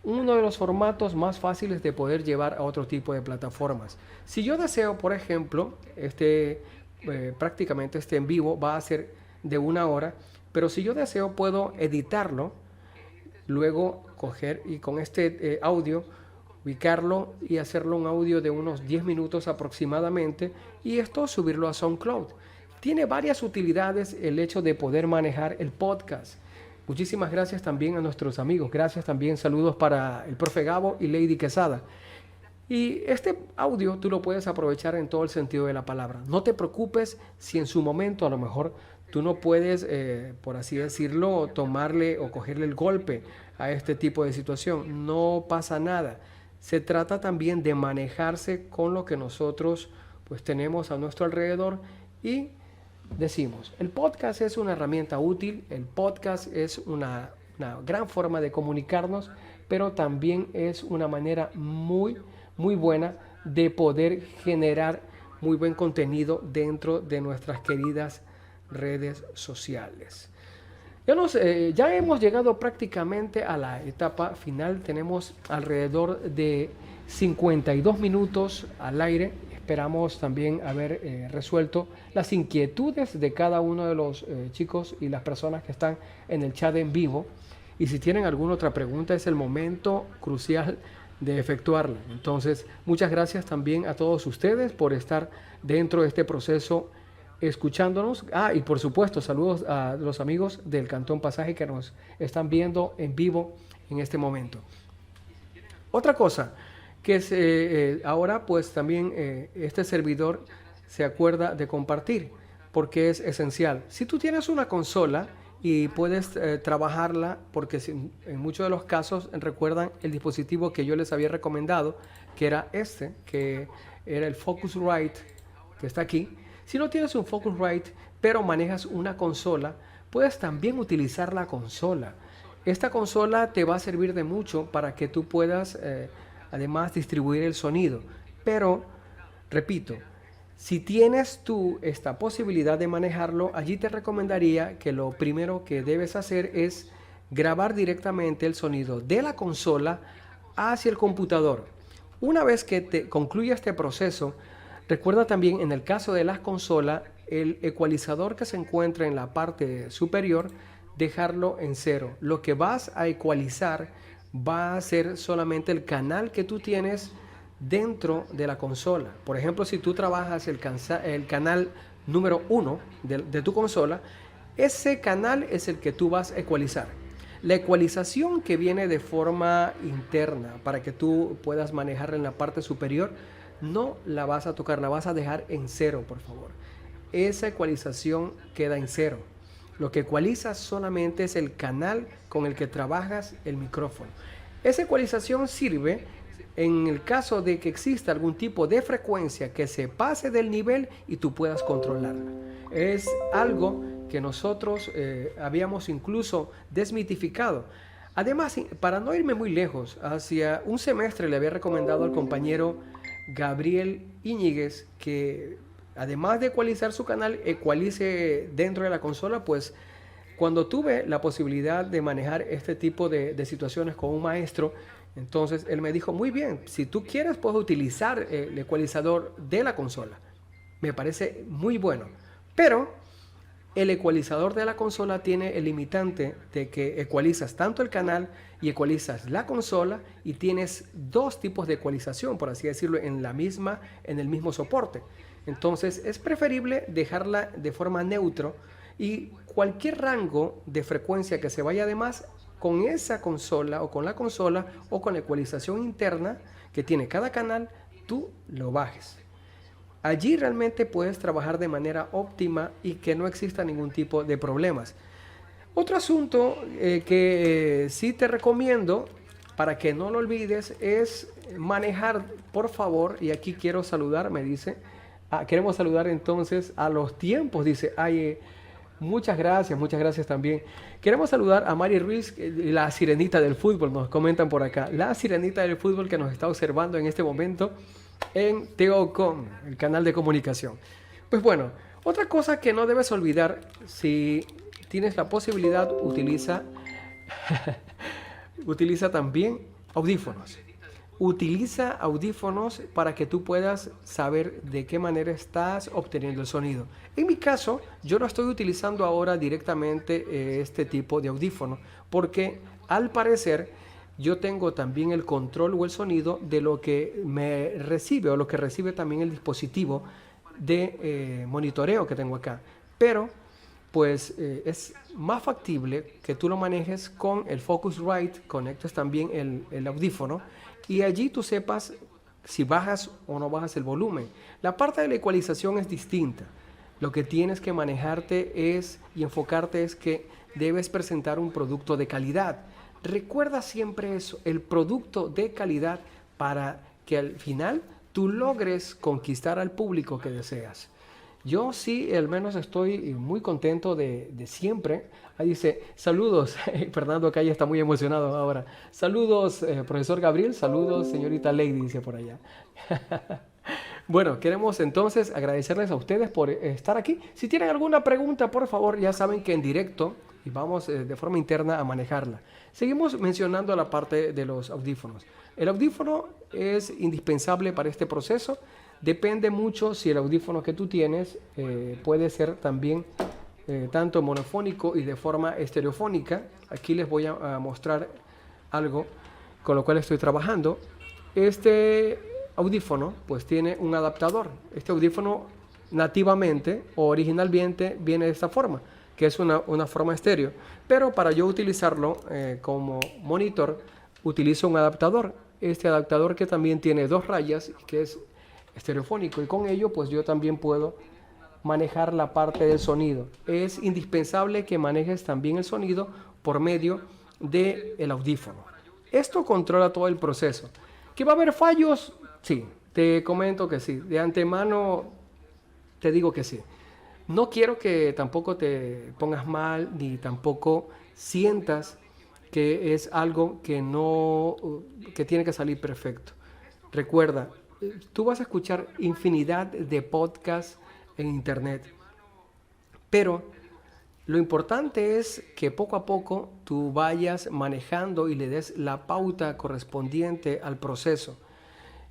uno de los formatos más fáciles de poder llevar a otro tipo de plataformas. Si yo deseo, por ejemplo, prácticamente este en vivo va a ser de 1 hora, pero si yo deseo puedo editarlo, luego coger y con este audio ubicarlo y hacerlo un audio de unos 10 minutos aproximadamente y esto subirlo a SoundCloud. Tiene varias utilidades el hecho de poder manejar el podcast. Muchísimas gracias también a nuestros amigos. Gracias también, saludos para el profe Gabo y Lady Quesada. Y este audio tú lo puedes aprovechar en todo el sentido de la palabra. No te preocupes si en su momento a lo mejor tú no puedes, por así decirlo, tomarle o cogerle el golpe a este tipo de situación. No pasa nada. Se trata también de manejarse con lo que nosotros pues tenemos a nuestro alrededor y decimos, el podcast es una herramienta útil, el podcast es una gran forma de comunicarnos, pero también es una manera muy buena de poder generar muy buen contenido dentro de nuestras queridas redes sociales. Ya hemos llegado prácticamente a la etapa final. Tenemos alrededor de 52 minutos al aire. Esperamos también haber resuelto las inquietudes de cada uno de los chicos y las personas que están en el chat en vivo. Y si tienen alguna otra pregunta, es el momento crucial de efectuarla. Entonces, muchas gracias también a todos ustedes por estar dentro de este proceso escuchándonos. Y por supuesto, saludos a los amigos del Cantón Pasaje que nos están viendo en vivo en este momento. Otra cosa que es, ahora pues también este servidor se acuerda de compartir porque es esencial. Si tú tienes una consola y puedes trabajarla, porque en muchos de los casos recuerdan el dispositivo que yo les había recomendado, que era que era el Focusrite, que está aquí. Si no tienes un Focusrite, pero manejas una consola, puedes también utilizar la consola. Esta consola te va a servir de mucho para que tú puedas, además, distribuir el sonido. Pero, repito, si tienes tú esta posibilidad de manejarlo, allí te recomendaría que lo primero que debes hacer es grabar directamente el sonido de la consola hacia el computador. Una vez que te concluya este proceso, recuerda también en el caso de las consolas, el ecualizador que se encuentra en la parte superior, dejarlo en 0. Lo que vas a ecualizar va a ser solamente el canal que tú tienes dentro de la consola. Por ejemplo, si tú trabajas el canal número 1 de tu consola, ese canal es el que tú vas a ecualizar. La ecualización que viene de forma interna para que tú puedas manejarla en la parte superior, no la vas a tocar, la vas a dejar en 0, por favor. Esa ecualización queda en 0. Lo que ecualiza solamente es el canal con el que trabajas el micrófono. Esa ecualización sirve en el caso de que exista algún tipo de frecuencia que se pase del nivel y tú puedas controlarla. Es algo que nosotros habíamos incluso desmitificado. Además, para no irme muy lejos, hacia un semestre le había recomendado al compañero Gabriel Íñiguez que además de ecualizar su canal, ecualice dentro de la consola. Pues cuando tuve la posibilidad de manejar este tipo de situaciones con un maestro, entonces él me dijo, muy bien, si tú quieres puedes utilizar el ecualizador de la consola. Me parece muy bueno, pero el ecualizador de la consola tiene el limitante de que ecualizas tanto el canal y ecualizas la consola y tienes dos tipos de ecualización, por así decirlo, en el mismo soporte. Entonces es preferible dejarla de forma neutro y cualquier rango de frecuencia que se vaya de más con esa consola o con la consola o con la ecualización interna que tiene cada canal, tú lo bajes. Allí realmente puedes trabajar de manera óptima y que no exista ningún tipo de problemas. Otro asunto que sí te recomiendo para que no lo olvides es manejar, por favor, y aquí quiero saludar, me dice, queremos saludar entonces a los tiempos, dice, muchas gracias también. Queremos saludar a Mari Ruiz, la sirenita del fútbol, nos comentan por acá, la sirenita del fútbol que nos está observando en este momento en Teocom, el canal de comunicación. Pues bueno, otra cosa que no debes olvidar, si tienes la posibilidad, utiliza también audífonos. Utiliza audífonos para que tú puedas saber de qué manera estás obteniendo el sonido. En mi caso, yo no estoy utilizando ahora directamente este tipo de audífono porque al parecer yo tengo también el control o el sonido de lo que me recibe o lo que recibe también el dispositivo de monitoreo que tengo acá. Pero pues es más factible que tú lo manejes con el Focusrite, conectes también el audífono y allí tú sepas si bajas o no bajas el volumen. La parte de la ecualización es distinta. Lo que tienes que manejarte y enfocarte es que debes presentar un producto de calidad. Recuerda siempre eso, el producto de calidad, para que al final tú logres conquistar al público que deseas. Yo sí, al menos estoy muy contento de siempre. Ahí dice, saludos, Fernando Calle está muy emocionado ahora. Saludos, profesor Gabriel, saludos, señorita Lady, dice por allá. Bueno, queremos entonces agradecerles a ustedes por estar aquí. Si tienen alguna pregunta, por favor, ya saben que en directo y vamos de forma interna a manejarla. Seguimos mencionando la parte de los audífonos. El audífono es indispensable para este proceso. Depende mucho si el audífono que tú tienes puede ser también tanto monofónico y de forma estereofónica. Aquí les voy a mostrar algo con lo cual estoy trabajando. Este audífono pues tiene un adaptador. Este audífono nativamente o originalmente viene de esta forma, que es una forma estéreo. Pero para yo utilizarlo como monitor, utilizo un adaptador. Este adaptador que también tiene 2 rayas, que es estereofónico, y con ello pues yo también puedo manejar la parte del sonido. Es indispensable que manejes también el sonido por medio del audífono. Esto controla todo el proceso. ¿Que va a haber fallos? Sí, te comento que sí. De antemano te digo que sí. No quiero que tampoco te pongas mal ni tampoco sientas que es algo que tiene que salir perfecto. Recuerda, tú vas a escuchar infinidad de podcasts en internet, pero lo importante es que poco a poco tú vayas manejando y le des la pauta correspondiente al proceso,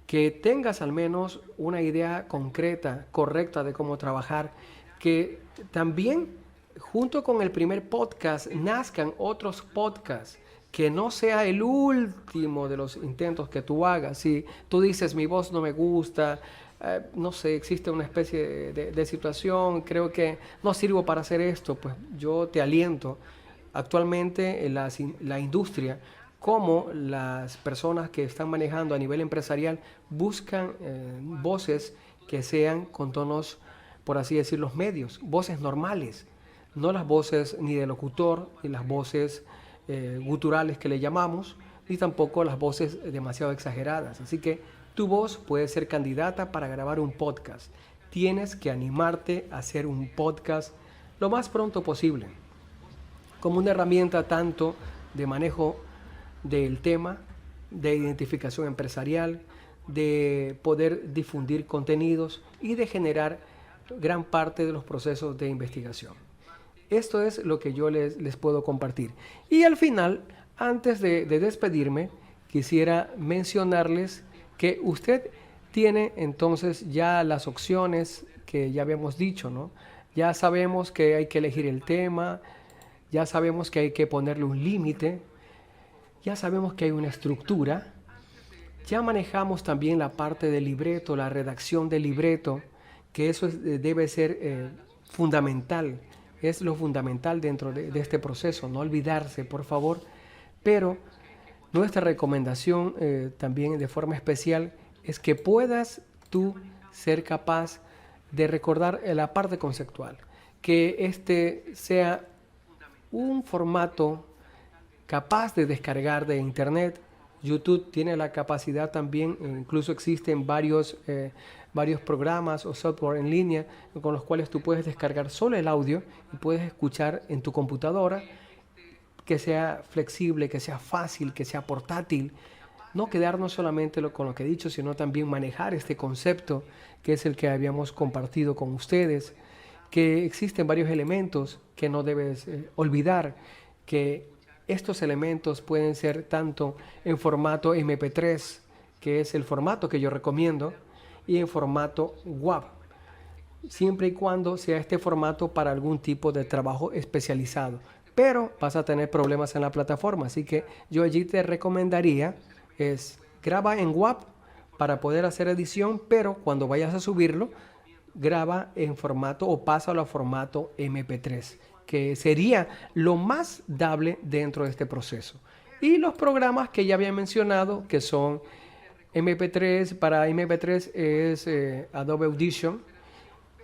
que tengas al menos una idea concreta, correcta de cómo trabajar, que también junto con el primer podcast nazcan otros podcasts, que no sea el último de los intentos que tú hagas. Si tú dices, mi voz no me gusta, no sé, existe una especie de situación, creo que no sirvo para hacer esto, pues yo te aliento. Actualmente la industria, como las personas que están manejando a nivel empresarial, buscan voces que sean con tonos, por así decirlo, medios, voces normales, no las voces ni de locutor, ni las voces guturales que le llamamos, ni tampoco las voces demasiado exageradas. Así que tu voz puede ser candidata para grabar un podcast. Tienes que animarte a hacer un podcast lo más pronto posible, como una herramienta tanto de manejo del tema, de identificación empresarial, de poder difundir contenidos y de generar gran parte de los procesos de investigación. Esto es lo que yo les puedo compartir. Y al final, antes de despedirme, quisiera mencionarles que usted tiene entonces ya las opciones que ya habíamos dicho, ¿no? Ya sabemos que hay que elegir el tema, ya sabemos que hay que ponerle un límite, ya sabemos que hay una estructura, ya manejamos también la parte del libreto, la redacción del libreto, que eso debe ser fundamental. Es lo fundamental dentro de este proceso, no olvidarse, por favor. Pero nuestra recomendación también de forma especial es que puedas tú ser capaz de recordar la parte conceptual, que este sea un formato capaz de descargar de internet. YouTube tiene la capacidad también, incluso existen varios programas o software en línea con los cuales tú puedes descargar solo el audio y puedes escuchar en tu computadora, que sea flexible, que sea fácil, que sea portátil. No quedarnos solamente con lo que he dicho, sino también manejar este concepto que es el que habíamos compartido con ustedes, que existen varios elementos que no debes olvidar, que estos elementos pueden ser tanto en formato MP3, que es el formato que yo recomiendo, y en formato WAV, siempre y cuando sea este formato para algún tipo de trabajo especializado. Pero vas a tener problemas en la plataforma, así que yo allí te recomendaría graba en WAV para poder hacer edición, pero cuando vayas a subirlo, graba en formato o pásalo a formato MP3, que sería lo más dable dentro de este proceso. Y los programas que ya había mencionado, que son MP3, para MP3 es Adobe Audition,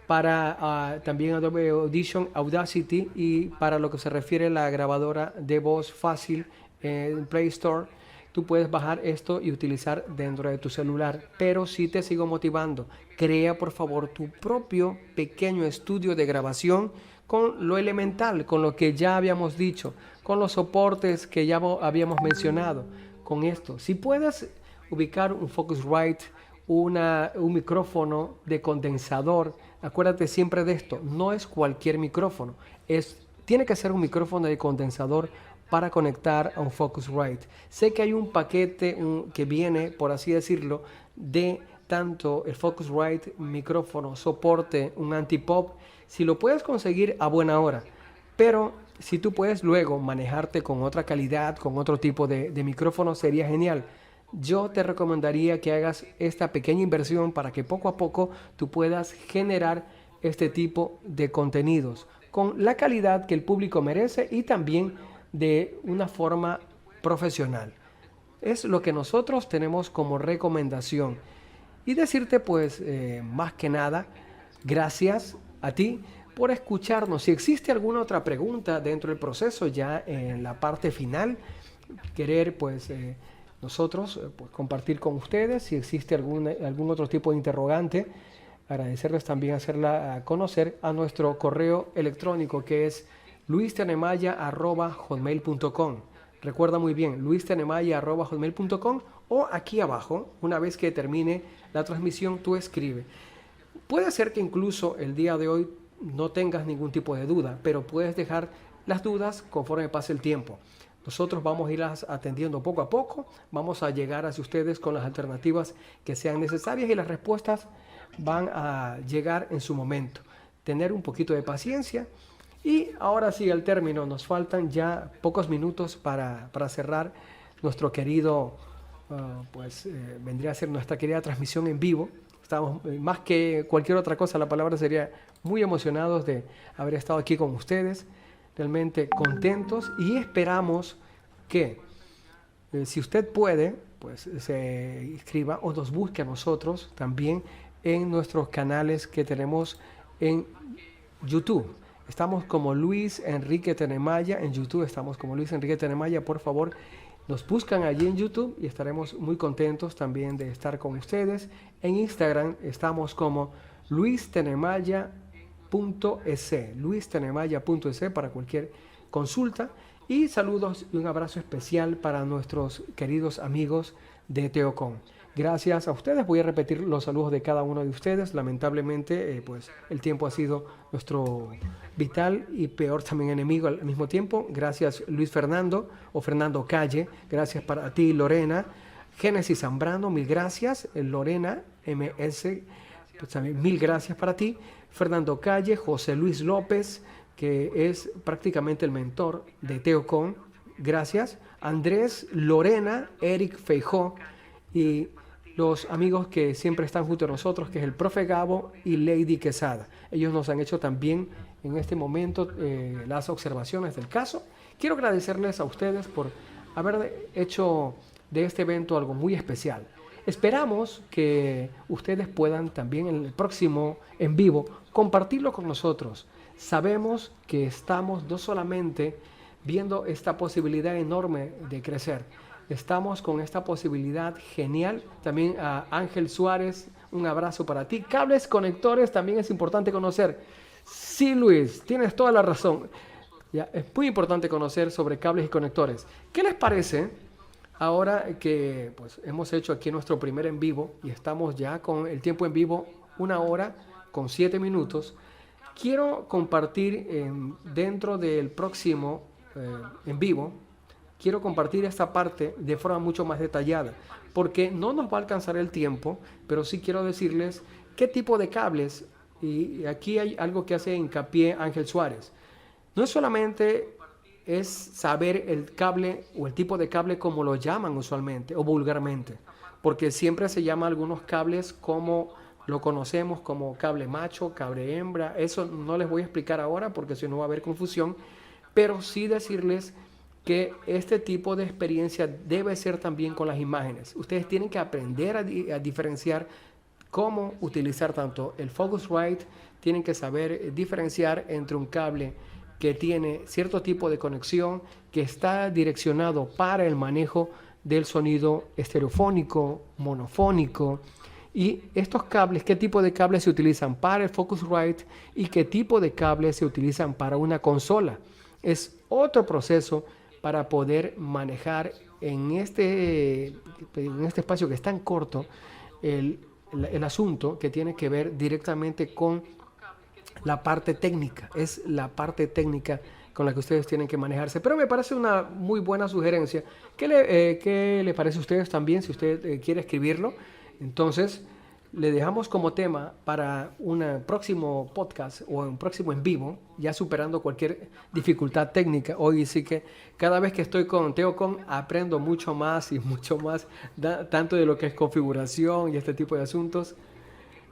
para también Adobe Audition, Audacity, y para lo que se refiere a la grabadora de voz fácil en Play Store, tú puedes bajar esto y utilizar dentro de tu celular. Pero sí te sigo motivando, crea por favor tu propio pequeño estudio de grabación con lo elemental, con lo que ya habíamos dicho, con los soportes que ya habíamos mencionado. Con esto, si puedes ubicar un Focusrite, un micrófono de condensador, acuérdate siempre de esto, no es cualquier micrófono, tiene que ser un micrófono de condensador para conectar a un Focusrite. Sé que hay un paquete que viene, por así decirlo, de tanto el Focusrite, micrófono, soporte, un anti-pop. Si lo puedes conseguir, a buena hora. Pero si tú puedes luego manejarte con otra calidad, con otro tipo de micrófono, sería genial. Yo te recomendaría que hagas esta pequeña inversión para que poco a poco tú puedas generar este tipo de contenidos con la calidad que el público merece y también de una forma profesional. Es lo que nosotros tenemos como recomendación. Y decirte pues más que nada, gracias a ti por escucharnos. Si existe alguna otra pregunta dentro del proceso, ya en la parte final, querer pues nosotros pues, compartir con ustedes, si existe algún otro tipo de interrogante, agradecerles también hacerla conocer a nuestro correo electrónico que es luistenemaya@hotmail.com. Recuerda muy bien, luistenemaya@hotmail.com, o aquí abajo, una vez que termine la transmisión, tú escribe. Puede ser que incluso el día de hoy no tengas ningún tipo de duda, pero puedes dejar las dudas conforme pase el tiempo. Nosotros vamos a irlas atendiendo poco a poco, vamos a llegar hacia ustedes con las alternativas que sean necesarias y las respuestas van a llegar en su momento. Tener un poquito de paciencia. Y ahora sí, al término, nos faltan ya pocos minutos para cerrar nuestro querido, vendría a ser nuestra querida transmisión en vivo. Estamos, más que cualquier otra cosa, la palabra sería muy emocionados de haber estado aquí con ustedes, realmente contentos, y esperamos que si usted puede, pues se inscriba o nos busque a nosotros también en nuestros canales que tenemos en YouTube. Estamos como Luis Enrique Tenemaya en YouTube, estamos como Luis Enrique Tenemaya. Por favor, nos buscan allí en YouTube y estaremos muy contentos también de estar con ustedes. En Instagram estamos como luistenemaya.es, para cualquier consulta. Y saludos y un abrazo especial para nuestros queridos amigos de Teocon. Gracias a ustedes. Voy a repetir los saludos de cada uno de ustedes. Lamentablemente, pues el tiempo ha sido nuestro vital y peor también enemigo al mismo tiempo. Gracias Luis Fernando o Fernando Calle. Gracias para ti, Lorena. Génesis Zambrano, mil gracias. Lorena MS, pues también mil gracias para ti. Fernando Calle, José Luis López, que es prácticamente el mentor de Teocon. Gracias. Andrés, Lorena, Eric Feijó y los amigos que siempre están junto a nosotros, que es el profe Gabo y Lady Quesada. Ellos nos han hecho también en este momento las observaciones del caso. Quiero agradecerles a ustedes por haber hecho de este evento algo muy especial. Esperamos que ustedes puedan también en el próximo en vivo compartirlo con nosotros. Sabemos que estamos no solamente viendo esta posibilidad enorme de crecer, estamos con esta posibilidad genial. También a Ángel Suárez, un abrazo para ti. Cables conectores también es importante conocer. Sí, Luis, tienes toda la razón. Ya, es muy importante conocer sobre cables y conectores. ¿Qué les parece ahora que pues, hemos hecho aquí nuestro primer en vivo y estamos ya con el tiempo en vivo 1 hora con 7 minutos? Quiero compartir dentro del próximo en vivo, quiero compartir esta parte de forma mucho más detallada, porque no nos va a alcanzar el tiempo, pero sí quiero decirles qué tipo de cables, y aquí hay algo que hace hincapié Ángel Suárez. No es solamente es saber el cable o el tipo de cable como lo llaman usualmente o vulgarmente, porque siempre se llama algunos cables como lo conocemos como cable macho, cable hembra. Eso no les voy a explicar ahora porque si no va a haber confusión, pero sí decirles que este tipo de experiencia debe ser también con las imágenes. Ustedes tienen que aprender a diferenciar cómo utilizar tanto el Focusrite, tienen que saber diferenciar entre un cable que tiene cierto tipo de conexión que está direccionado para el manejo del sonido estereofónico, monofónico, y estos cables, qué tipo de cables se utilizan para el Focusrite y qué tipo de cables se utilizan para una consola. Es otro proceso para poder manejar en este espacio que es tan corto el asunto que tiene que ver directamente con la parte técnica. Es la parte técnica con la que ustedes tienen que manejarse. Pero me parece una muy buena sugerencia. ¿Qué le parece a ustedes también si usted quiere escribirlo? Entonces, le dejamos como tema para un próximo podcast o un próximo en vivo, ya superando cualquier dificultad técnica. Hoy sí que cada vez que estoy con TeoCon aprendo mucho más y mucho más, tanto de lo que es configuración y este tipo de asuntos.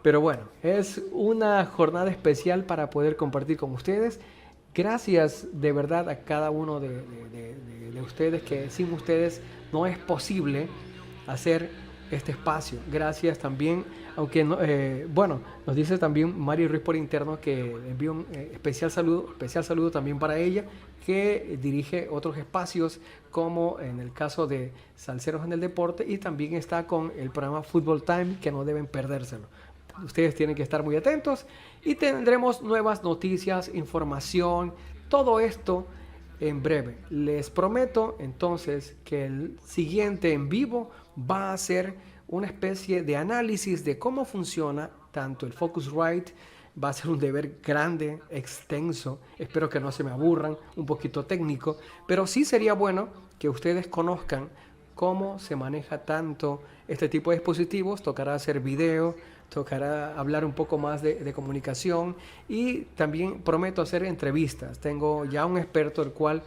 Pero bueno, es una jornada especial para poder compartir con ustedes. Gracias de verdad a cada uno de ustedes, que sin ustedes no es posible hacer este espacio. Gracias también, aunque no, bueno, nos dice también Mari Ruiz por interno que envío un especial saludo también para ella, que dirige otros espacios como en el caso de Salseros en el Deporte, y también está con el programa Football Time, que no deben perdérselo. Ustedes tienen que estar muy atentos y tendremos nuevas noticias, información, todo esto en breve. Les prometo entonces que el siguiente en vivo va a ser una especie de análisis de cómo funciona tanto el Focusrite. Va a ser un deber grande, extenso. Espero que no se me aburran, un poquito técnico, pero sí sería bueno que ustedes conozcan cómo se maneja tanto este tipo de dispositivos. Tocará hacer video, tocará hablar un poco más de comunicación, y también prometo hacer entrevistas. Tengo ya un experto el cual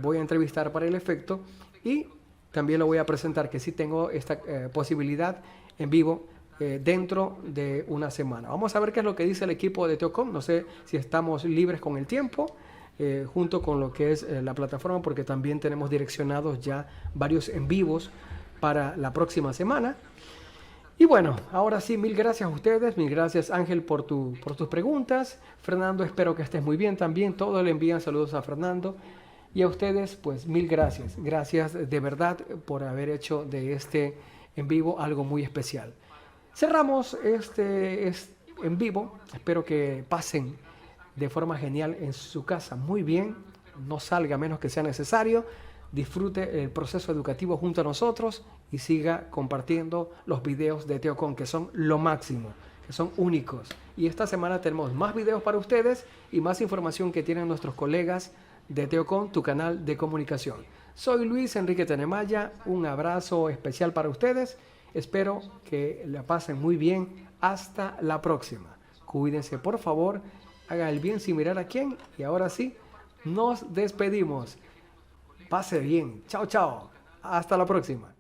voy a entrevistar para el efecto, y también lo voy a presentar, que sí tengo esta posibilidad en vivo dentro de una semana. Vamos a ver qué es lo que dice el equipo de TeoCom. No sé si estamos libres con el tiempo, junto con lo que es la plataforma, porque también tenemos direccionados ya varios en vivos para la próxima semana. Y bueno, ahora sí, mil gracias a ustedes, mil gracias Ángel por tus preguntas. Fernando, espero que estés muy bien también. Todos le envían saludos a Fernando. Y a ustedes, pues mil gracias. Gracias de verdad por haber hecho de este en vivo algo muy especial. Cerramos este en vivo. Espero que pasen de forma genial en su casa muy bien. No salga a menos que sea necesario. Disfrute el proceso educativo junto a nosotros y siga compartiendo los videos de TeoCon, que son lo máximo, que son únicos. Y esta semana tenemos más videos para ustedes y más información que tienen nuestros colegas de TeoCon, tu canal de comunicación. Soy Luis Enrique Tenemaya, un abrazo especial para ustedes. Espero que la pasen muy bien. Hasta la próxima. Cuídense, por favor, hagan el bien sin mirar a quién. Y ahora sí, nos despedimos. Pase bien. Chao, chao. Hasta la próxima.